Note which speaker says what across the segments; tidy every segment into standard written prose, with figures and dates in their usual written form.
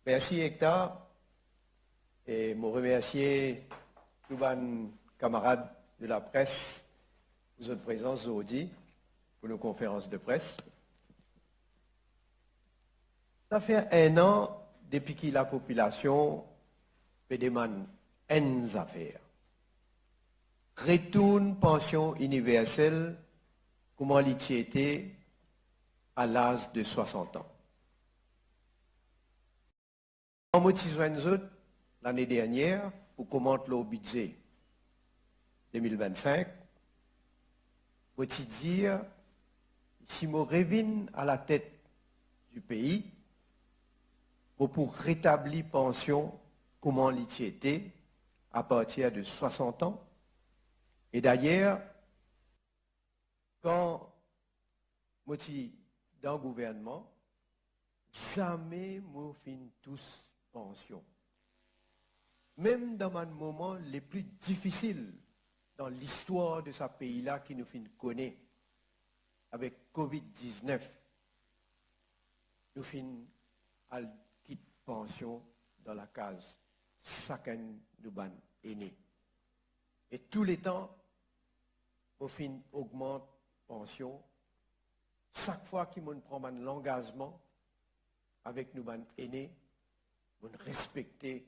Speaker 1: Merci Hector et me remercier tous les camarades de la presse pour votre présence aujourd'hui pour nos conférences de presse. Ça fait un an depuis que la population fait demande une affaire. Retourne pension universelle comment l'était à l'âge de 60 ans. En motivant nous autres, l'année dernière, pour commenter le budget 2025, pour te dire, si je reviens à la tête du pays, pour rétablir pension, comment l'était à partir de 60 ans. Et d'ailleurs, quand je suis dans le gouvernement, jamais je finis tous pension. Même dans un moment les plus difficiles dans l'histoire de ce pays-là qui nous connaît, avec Covid-19, nous finissons à quitter pension dans la case. Chacun nous est né. Et tous les temps, au fin augmente pension. Chaque fois qu'il prend l'engagement avec nous aînés, nous respecter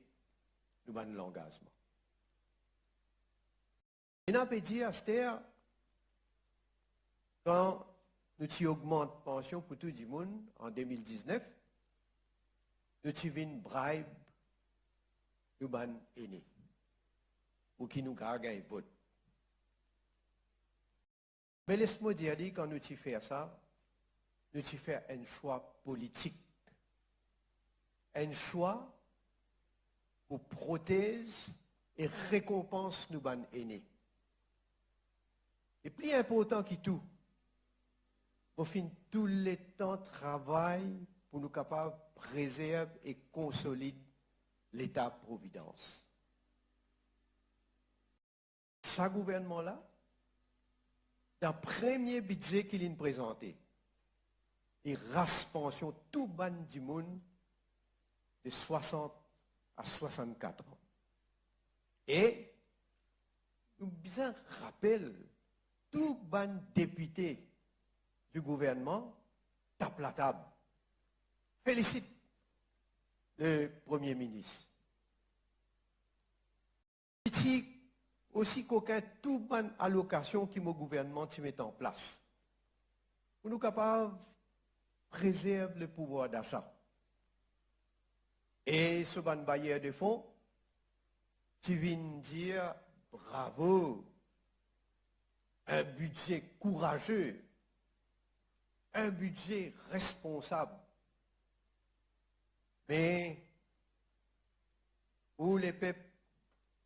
Speaker 1: l'engagement. Et on peut dire, Esther, quand nous augmentons la pension pour tout le monde en 2019, nous avons une bribe nous aînés pour qui nous gagnent un vote. Mais laisse-moi dire, quand nous faisons ça, nous faisons un choix politique. Un choix pour protéger et récompense nos aînés. Et plus important que tout, au fin tout le temps travail pour nous capables de préserver et consolider l'État-providence. Ce gouvernement-là, dans le premier budget qu'il a présenté, il rase pension tout ban du monde de 60 à 64 ans. Et nous bien rappelle, tout ban député du gouvernement tape la table. Félicite le Premier ministre. Il aussi qu'aucun tout ban allocation qui mon gouvernement met en place. Pour nous capables de préserver le pouvoir d'achat. Et ce ban bailleur de fonds, tu viens dire bravo, un budget courageux, un budget responsable. Mais où les peuples,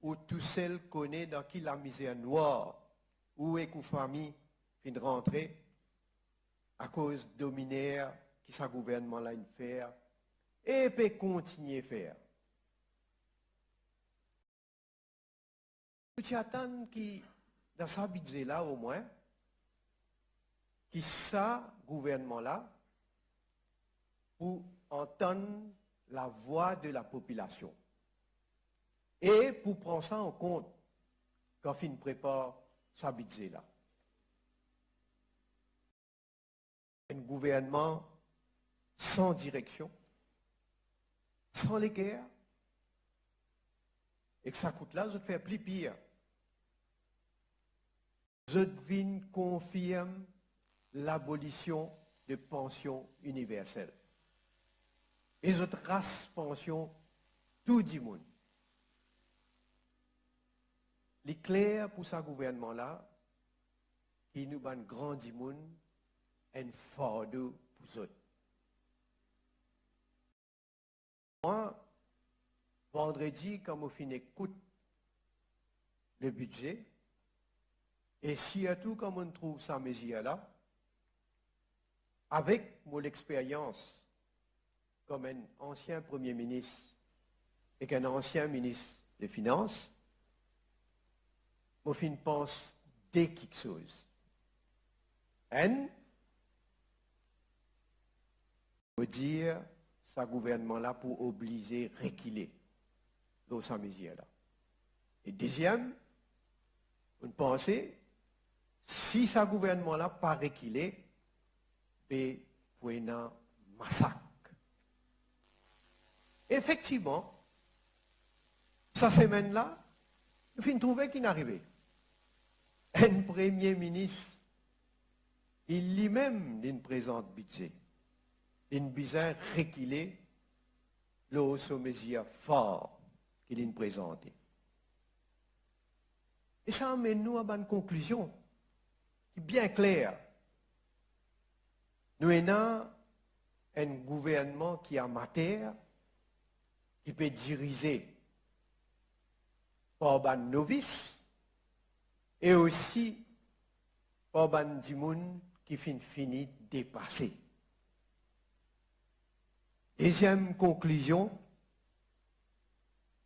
Speaker 1: où tout seul connaît dans qui la misère noire, où est qu'une famille fin de rentrer à cause dominaire qui sa gouvernement là faire et peut continuer à faire. Tu attends qui dans ce budget là au moins qui ça gouvernement là pour entendre la voix de la population. Et pour prendre ça en compte quand il prépare sa budget là. Un gouvernement sans direction, sans les guerres, et que ça coûte là, je te fais plus pire. Je devine confirme l'abolition de pension universelle. Et je trace pension tout le monde. L'éclair pour ce gouvernement-là, qui nous ban grand du monde, un fardeau pour eux. Moi, vendredi, quand je finis écoute le budget, et surtout quand on trouve ça mesure-là, avec mon expérience comme un ancien Premier ministre et qu'un ancien ministre des Finances, je pense dès quelque chose. Et, faut dire, ce gouvernement-là pour obliger à reculer dans sa mesure-là. Et deuxième, on pensait, si ce gouvernement-là pas reculé, il y a un massacre. Effectivement, cette semaine-là, nous finissons trouver qu'il n'arrivait. Un premier ministre, il lui-même ne présente budget. Il besoin reculer le sommet fort qu'il a présenté. Et ça amène nous à une conclusion qui est bien claire. Nous avons un gouvernement qui est amateur, qui peut diriger par des novices et aussi par des gens qui finissent dépassés. Deuxième conclusion,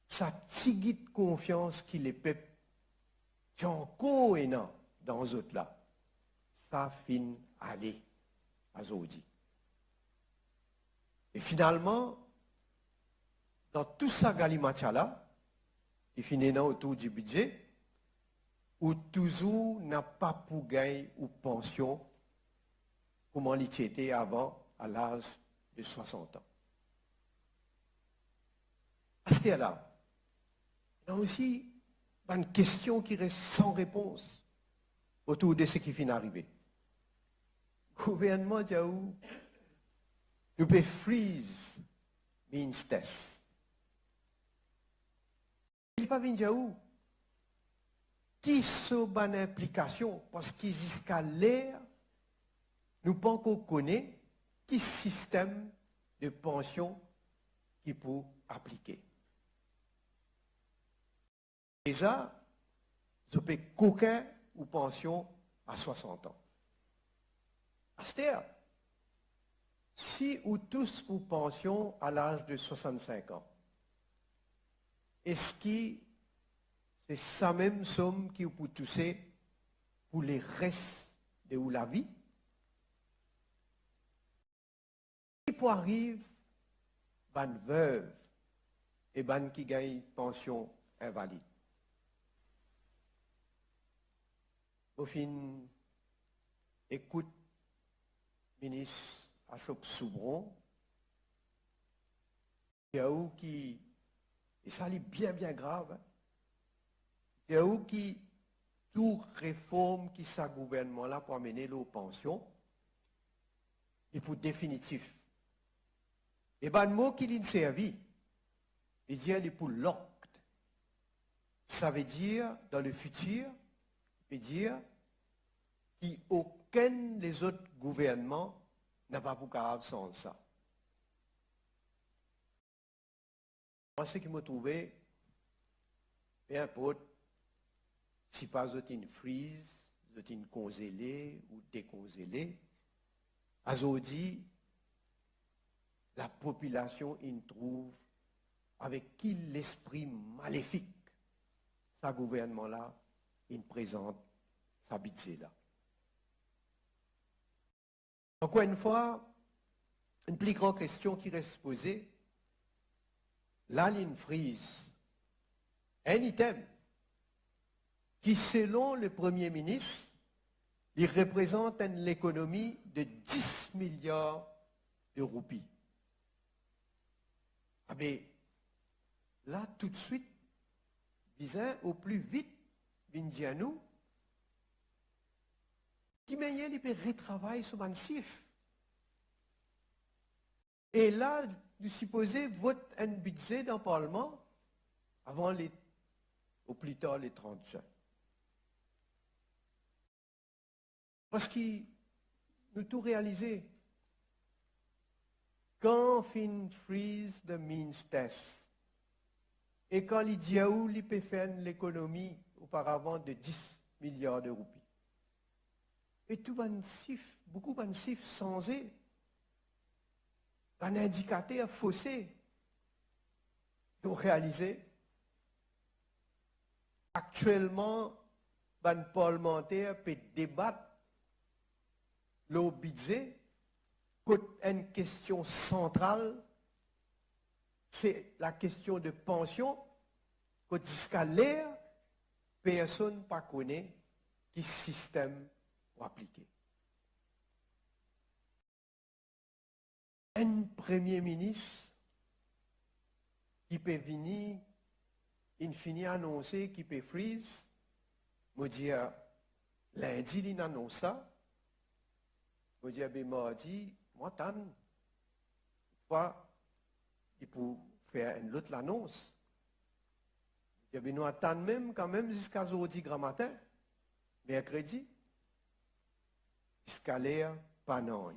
Speaker 1: ça tire de confiance qui les peuples qui ont encore dans les autres là. Ça finit aller à Zodi. Et finalement, dans tout ça galimatiala, qui finit autour du budget, où toujours n'a pas pour gagner ou pension, comme il était avant, à l'âge de 60 ans. À ce là, il y a aussi une question qui reste sans réponse autour de ce qui vient d'arriver. Le gouvernement dit où nous pouvons freeze means test. Il ne pas venir où qui sont bonnes implications parce qu'il jusqu'à l'air nous pas encore connaître qui système de pension qui peut appliquer. Déjà, je peux qu'aucun ou pension à 60 ans. C'est-à-dire, si ou tous ou pension à l'âge de 65 ans, est-ce que c'est sa même somme qui peut toucher pour les restes de la vie? Il peut arriver, ban veuve et ban qui gagne pension invalide. Au fin, écoute, ministre Ashok Soubron, il y a où qui, et ça est bien grave, il y a où qui, toute réforme qui sa gouvernement-là pour amener aux pensions, et pour définitif. Et ben le mot qu'il a servi, il dit il est pour locked. Ça veut dire, dans le futur, il veut dire qu'aucun des autres gouvernements n'a pas pour capable sans ça. Moi, ce qui m'a trouvé, peu importe, si pas une freeze, une congelée ou décongelée, à aujourd'hui, la population y trouve avec qui l'esprit maléfique, ce gouvernement-là, il présente sa budget-là. Encore une fois, une plus grande question qui reste posée, la ligne freeze, un item qui, selon le Premier ministre, il représente l'économie de 10 milliards de roupies. Ah bien, là, tout de suite, disons au plus vite, Vindianou, qui meilleur il peut retravailler sur massif. Et là, vous supposez vote un budget dans le Parlement avant au plus tard les 30 juin. Parce que nous tout réalisé. Quand fin freeze the means test, et quand les diaou li peut faire l'économie auparavant de 10 milliards de roupies. Et tout massif, beaucoup massif sans un indicateur faussé. Pour réaliser, actuellement, les parlementaires peuvent débattre le budget comme une question centrale c'est la question de pension, quand jusqu'à l'air, personne ne connaît qui système pour appliquer. Un premier ministre qui peut venir, il finit annoncer qu'il peut freeze, me dire, lundi, il annonce ça, me dire, ben, mardi, moi, tant, fois, il peut faire une autre annonce. Je ben, nous attendons même, quand même, jusqu'à aujourd'hui, grand matin, mercredi, jusqu'à l'air, pas non.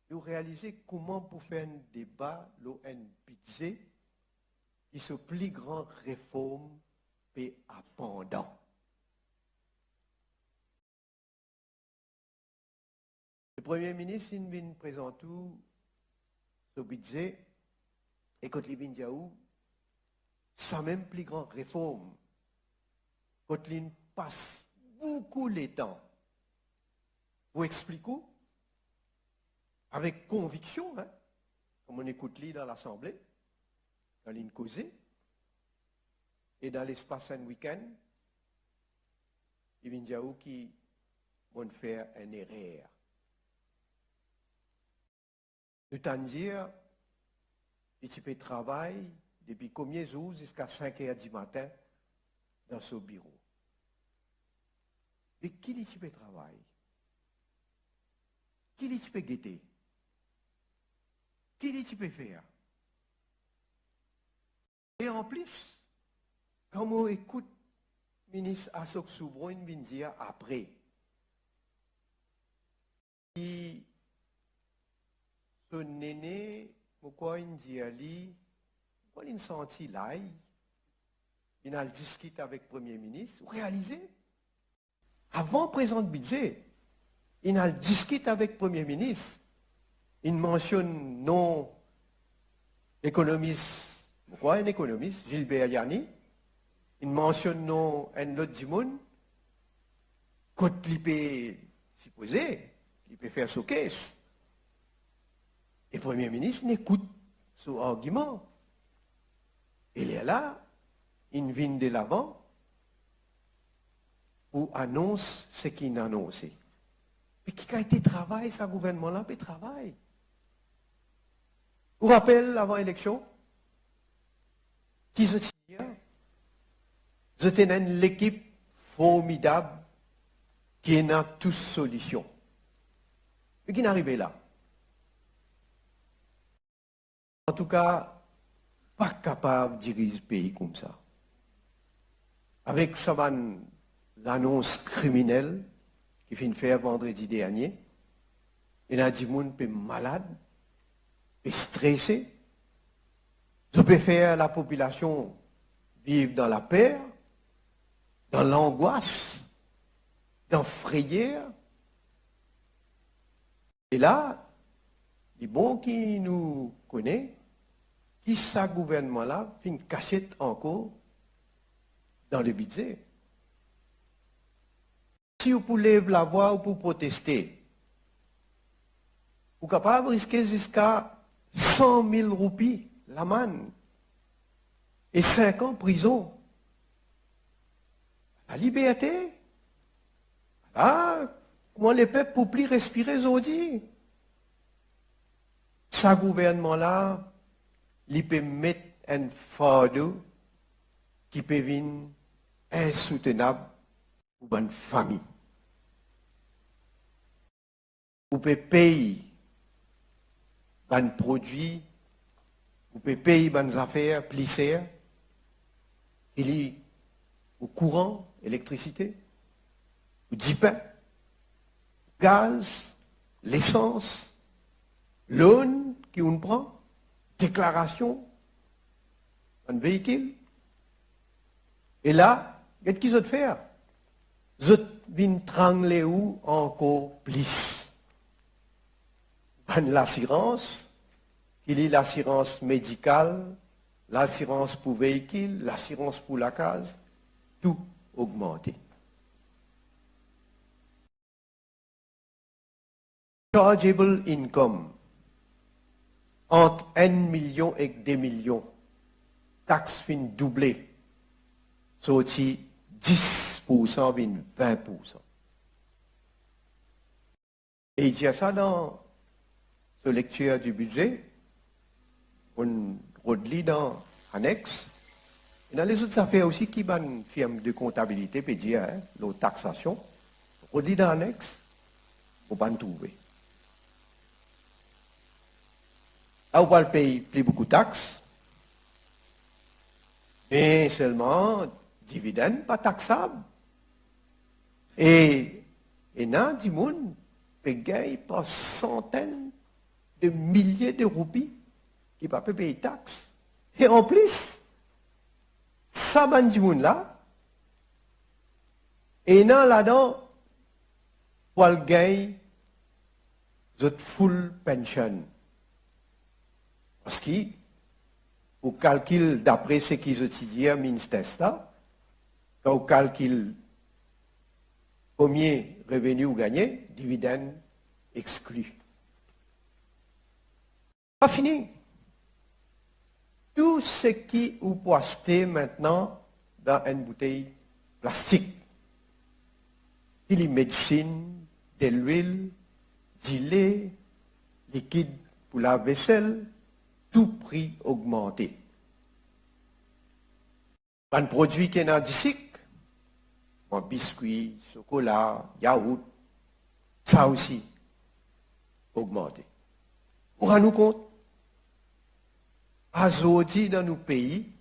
Speaker 1: Vous réalisez comment pour faire un débat, un budget, qui se plus grand réforme et abondant. Le Premier ministre, il vient présenter ce budget, et quand il vient dire, ça même plus grand réforme, quand il passe beaucoup de temps pour expliquer, avec conviction, hein, comme on écoute lui dans l'Assemblée, dans l'Incosé, et dans l'espace un week-end, il vient dire qui vont faire une erreur. Le temps de dire, il peut travailler depuis combien de jours jusqu'à 5 heures du matin dans ce bureau. Et qui dit qu'il peut travailler? Qui dit qu'il peut guetter? Qui dit qu'il peut faire? Et en plus, quand on écoute le ministre Assok Soubron, il vient dire après, qui ce néné, pourquoi il dit à lui, quand il sentit là, il a discuté avec le Premier ministre, vous réalisez? Avant le présent budget, il a discuté avec le Premier ministre. Il mentionne non économiste, pourquoi un économiste, Gilbert Yanni. Il mentionne non un autre du monde. Quand il peut supposer, il peut faire son caisse. Et le Premier ministre n'écoute son argument. Il est là, il vient de l'avant, pour annonce ce qu'il a annoncé. Mais qui a été travail, ce gouvernement-là peut travailler. Vous rappelez, avant l'élection, qui se tient, je tenais l'équipe formidable qui a tous solutions. Mais qui n'arrivait là. En tout cas, pas capable de diriger le pays comme ça. Avec l'annonce criminelle qui vient de faire vendredi dernier, il y a des gens qui sont malades, stressés. Je peux faire la population vivre dans la peur, dans l'angoisse, dans la frayeur. Et là, les bons qui nous connaissent, qui ce gouvernement-là fait une cachette encore dans le budget. Si vous pouvez lever la voix ou pour protester, vous êtes capable de risquer jusqu'à 100 000 roupies l'amende et 5 ans de prison. La liberté. Ah, comment les peuples ne peuvent plus respirer aujourd'hui? Ce gouvernement-là, il peut mettre un fardeau qui peut devenir insoutenable pour une famille. Vous pouvez payer un produit, vous pouvez payer des affaires plus chères, il y a au courant, électricité, du pain, gaz, l'essence, loan qu'on prend, déclaration, un véhicule. Et là, qu'est-ce qu'ils ont fait? Ils viennent trangler où encore plus. L'assurance, il y a l'assurance médicale, l'assurance pour véhicule, l'assurance pour la case, tout augmenté. Chargeable income. entre 1 million et 2 millions, taxes fin doublées, sorti 10% vin 20%. Et il y a ça dans la lecture du budget, on relit dans l'annexe. Et dans les autres affaires aussi, qui va une firme de comptabilité peut dire, hein, la taxation, relit dans l'annexe, on va pas trouver. Là, on va payer plus beaucoup de taxes, mais seulement dividendes pas taxables. Et là, du monde peut gagner par centaines de milliers de roupies qui ne peuvent pas payer de taxes. Et en plus, ça va du monde là, et là-dedans, pour le gagner, votre full pension. Parce qu'au calcul, d'après ce qu'ils étudient, ministère là, quand on calcule combien de revenus vous gagnez, dividendes exclus. Pas fini. Tout ce qui vous poistez maintenant dans une bouteille plastique, il y a médecine, de l'huile, du lait, liquide pour la vaisselle, tout prix augmenté. Un produit qui est dans du sucre, biscuits, chocolat, yaourt, ça aussi augmenté. On rend nous compte, aujourd'hui dans nos pays,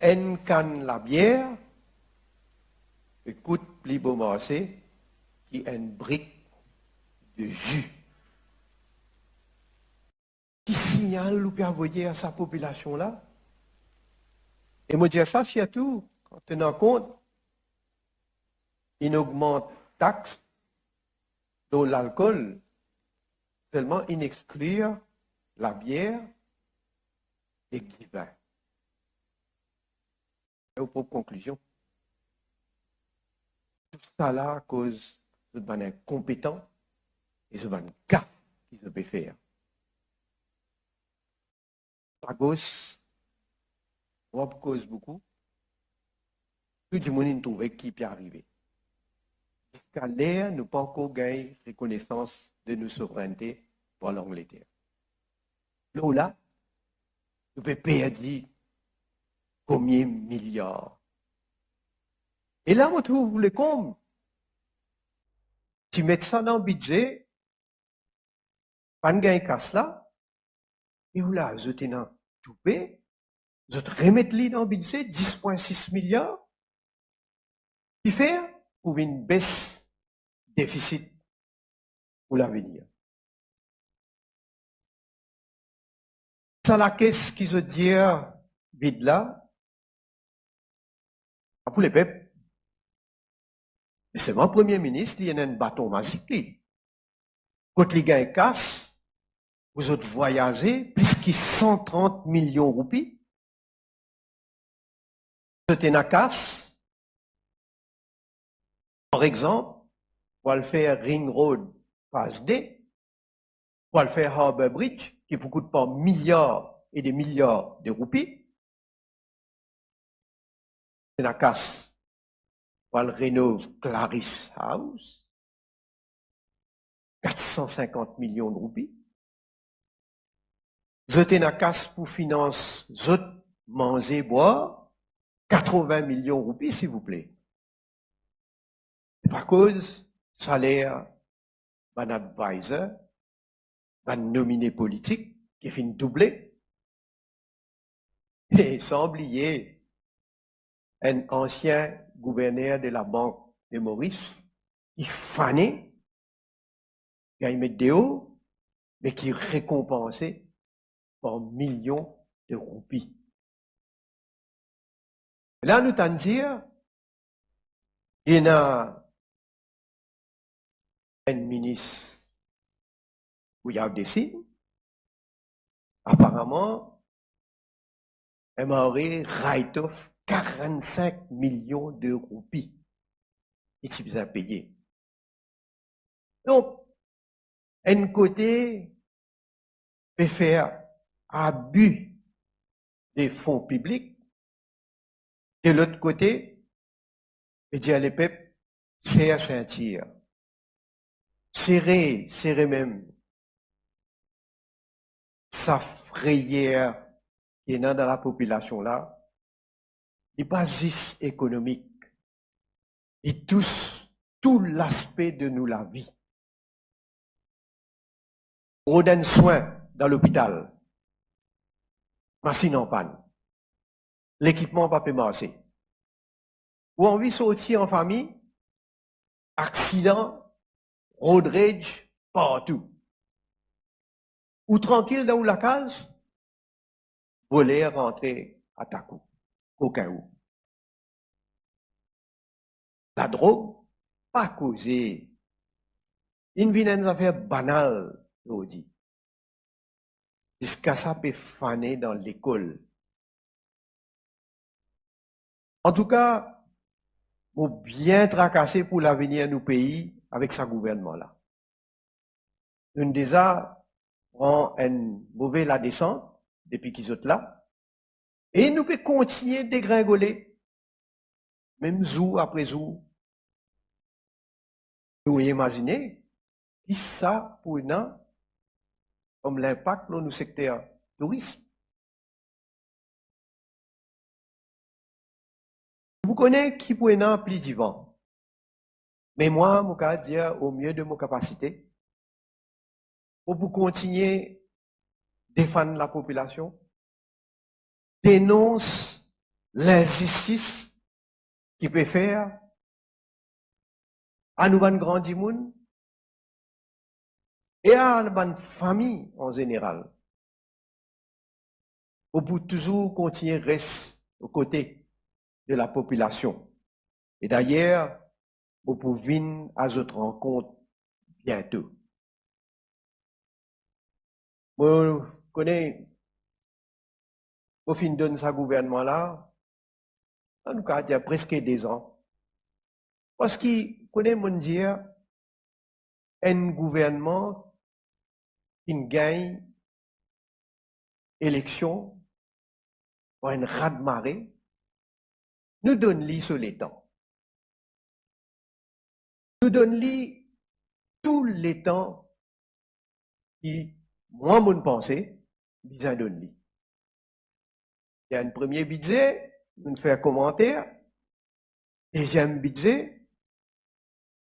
Speaker 1: une canne la bière coûte plus beau marché qu'une brique de jus. Qui signale ou peut envoyer à sa population là? Et moi dire ça surtout, quand tenant compte, il augmente taxe dans l'alcool, seulement il exclut la bière et le vin. Et aux propres conclusions. Tout ça là à cause de ban incompétent et de ban gars qui se peut faire. À gauche, on cause beaucoup. Tout le monde trouve qui peut arriver. Jusqu'à l'air, nous pas encore gagné reconnaissance de nos souverainetés par l'Angleterre. Là, nous pouvons perdre combien de milliards. Et là, on trouve le comble. Tu mets ça dans le budget, pas de gain casse là, et vous là, vous êtes dans tout paix, vous êtes remettre dans le budget 10,6 milliards, qui fait pour une baisse déficit pour l'avenir. Ça la caisse qui se dit vide là, pour les peuples. Et c'est mon premier ministre, il y a un bâton magique. Quand les gars cassent, vous autres voyagez plus que 130 millions de roupies. C'était une casse. Par exemple, pour le faire Ring Road phase D, pour le faire Harbour Bridge, qui vous coûte pas milliards et des milliards de roupies. C'est une casse. Pour le rénover Clarice House, 450 millions de roupies. Vous êtes une casse pour financer, vous manger, boire, 80 millions de roupies, s'il vous plaît. Par cause, salaire d'un advisor, d'un nominé politique, qui finit doubler. Et sans oublier, un ancien gouverneur de la Banque de Maurice, qui fanait, qui met des hauts, mais qui récompensait par millions de roupies. Là, nous t'en dire, il y a un ministre où il y a des signes. Apparemment, elle m'aurait write-off 45 millions de roupies. Et tu as payé. Donc, un côté, peut faire abus des fonds publics. De l'autre côté, et dire les peuples, c'est à sentir. Serrer même sa frayeur qui est dans la population là, les bases économiques, et tout l'aspect de nous la vie. On donne soin dans l'hôpital, machine en panne, l'équipement pas peut marcher. Ou on vit sortir en famille, accident, road rage, partout. Ou tranquille dans la case, voler, rentrer, attaquer, aucun où. La drogue, pas causée. Une vie une affaire banale, je dis. Jusqu'à ça peut faner dans l'école. En tout cas, faut bien tracasser pour l'avenir de nos pays avec ce gouvernement-là. Nous déjà prend une mauvaise la descente depuis qu'ils sont là. Et nous pouvons continuer de dégringoler. Même jour après jour. Nous imaginez qui ça pour nous comme l'impact dans nos secteurs tourisme. Vous connaissez qui pour nous plus du vent. Mais moi, je vais dire au mieux de mon capacité pour continuer à défendre la population, dénonce l'injustice qui peut faire à nous grand monde et à la famille en général. Pour toujours continuer à rester aux côtés de la population. Et d'ailleurs, vous pouvez venir à votre rencontre bientôt. Moi, je connais, au fin de ce gouvernement-là, en tout cas, il y a presque 2 ans. Parce qu'il connaît mon dire, un gouvernement qui gagne élection pour une raz-de-marée, nous donne-lui sur les temps. Nous donne-lui tous les temps qui, moi, mon pensée, disant donne-lui. Il y a un premier budget, nous fait un commentaire. Deuxième budget,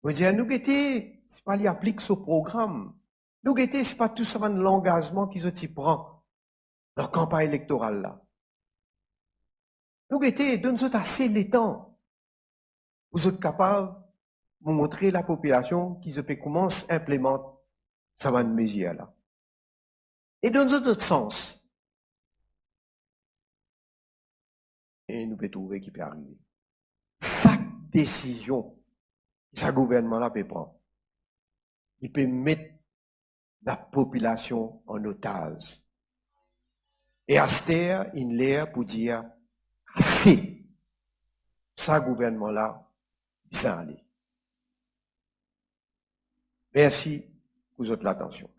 Speaker 1: nous disons, nous guetter, c'est pas lui applique ce programme. Nous guetter, c'est pas tout ça l'engagement qu'ils ont prend dans la campagne électorale là. Nous guetter, donne-nous assez les temps. Vous êtes capables de montrer à la population qu'ils peuvent commencer à implémenter ça va de mesure là. Et dans un autre sens. Et nous pouvons trouver qui peut arriver. Chaque décision que ce gouvernement-là peut prendre, il peut mettre la population en otage. Et à ce terre, il l'air pour dire, assez, ce gouvernement-là, ça aller. Merci pour votre attention.